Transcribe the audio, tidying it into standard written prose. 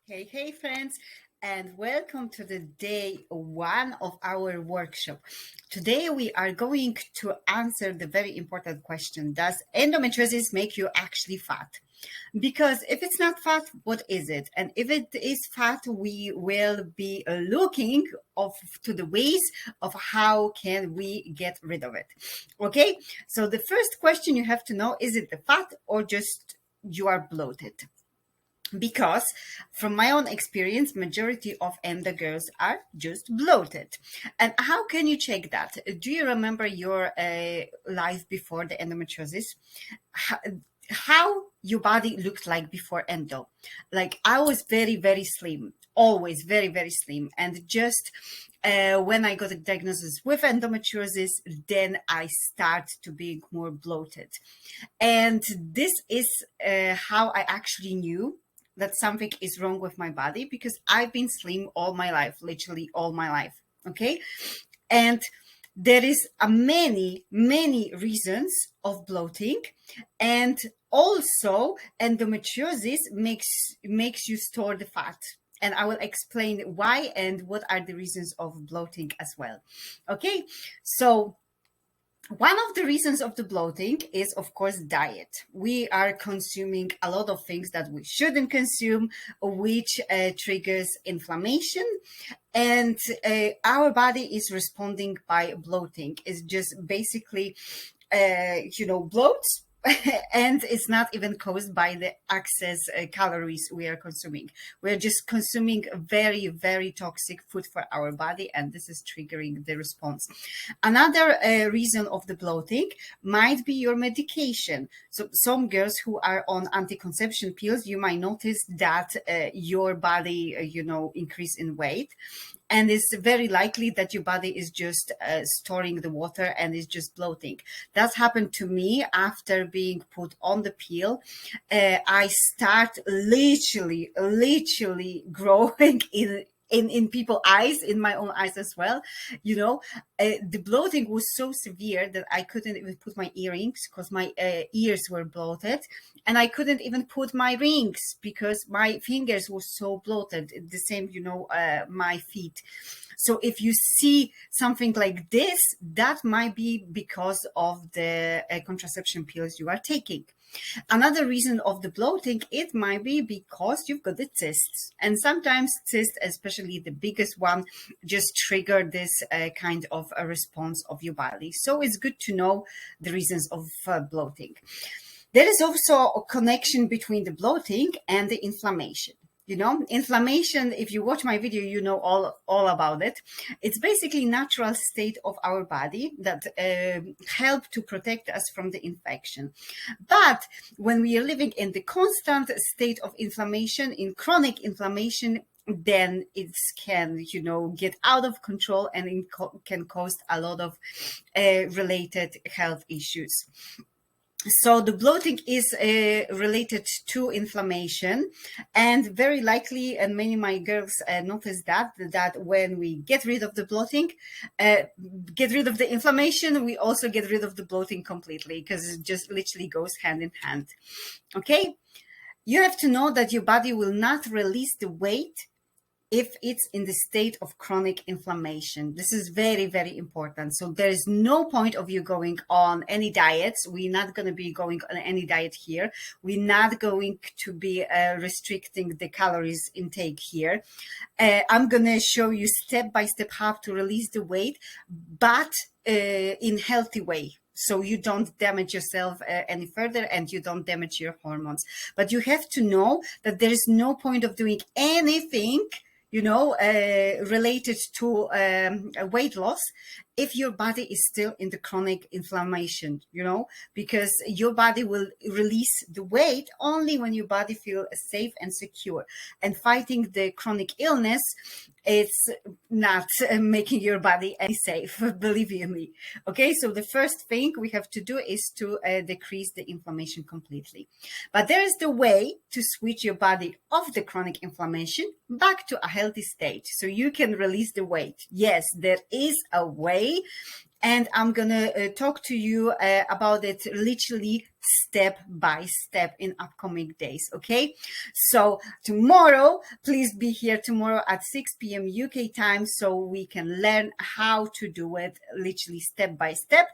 Hey friends, and welcome to the day one of our workshop. Today we are going to answer the very important question: does endometriosis make you actually fat? Because if it's not fat, what is it? And if it is fat, we will be looking to the ways of how can we get rid of it. Okay, so the first question you have to know: is it the fat or just you are bloated? Because from my own experience, majority of endo girls are just bloated. And how can you check that? Do you remember your life before the endometriosis? How your body looked like before endo? Like, I was very slim, always very slim, and just when I got a diagnosis with endometriosis, then I start to be more bloated. And this is how I actually knew that something is wrong with my body, because I've been slim all my life, literally all my life. Okay. And there is many reasons of bloating. And also endometriosis makes you store the fat. And I will explain why and what are the reasons of bloating as well. Okay. So one of the reasons of the bloating is, of course, diet. We are consuming a lot of things that we shouldn't consume, which triggers inflammation. And our body is responding by bloating. It's just basically, bloats. And it's not even caused by the excess calories we are consuming. We're just consuming very toxic food for our body, and this is triggering the response. Another reason of the bloating might be your medication. So some girls who are on anti-conception pills, you might notice that your body, increase in weight. And it's very likely that your body is just storing the water and is just bloating. That happened to me after being put on the pill. I start literally growing in people's eyes, in my own eyes as well. The bloating was so severe that I couldn't even put my earrings because my ears were bloated, and I couldn't even put my rings because my fingers were so bloated. The same, my feet. So if you see something like this, that might be because of the contraception pills you are taking. Another reason of the bloating, it might be because you've got the cysts. And sometimes cysts, especially the biggest one, just trigger this kind of a response of your body. So it's good to know the reasons of bloating. There is also a connection between the bloating and the inflammation. Inflammation, if you watch my video, you know all about it. It's basically natural state of our body that help to protect us from the infection. But when we are living in the constant state of inflammation, in chronic inflammation, then it can, get out of control, and it can cause a lot of related health issues. So the bloating is related to inflammation, and very likely, and many of my girls notice that when we get rid of the bloating, get rid of the inflammation, we also get rid of the bloating completely, because it just literally goes hand in hand. Okay, you have to know that your body will not release the weight if it's in the state of chronic inflammation. This is very important. So there is no point of you going on any diets. We're not going to be going on any diet here. We're not going to be restricting the calories intake here. I'm going to show you step by step how to release the weight, but in healthy way. So you don't damage yourself any further, and you don't damage your hormones. But you have to know that there is no point of doing anything related to weight loss if your body is still in the chronic inflammation, because your body will release the weight only when your body feels safe and secure. And fighting the chronic illness, it's not making your body any safe, believe you me. Okay, so the first thing we have to do is to decrease the inflammation completely. But there is the way to switch your body off the chronic inflammation back to a healthy state, so you can release the weight. Yes, there is a way, and I'm gonna talk to you about it literally step by step in upcoming days. Okay, so tomorrow, please be here tomorrow at 6 p.m. UK time so we can learn how to do it literally step by step.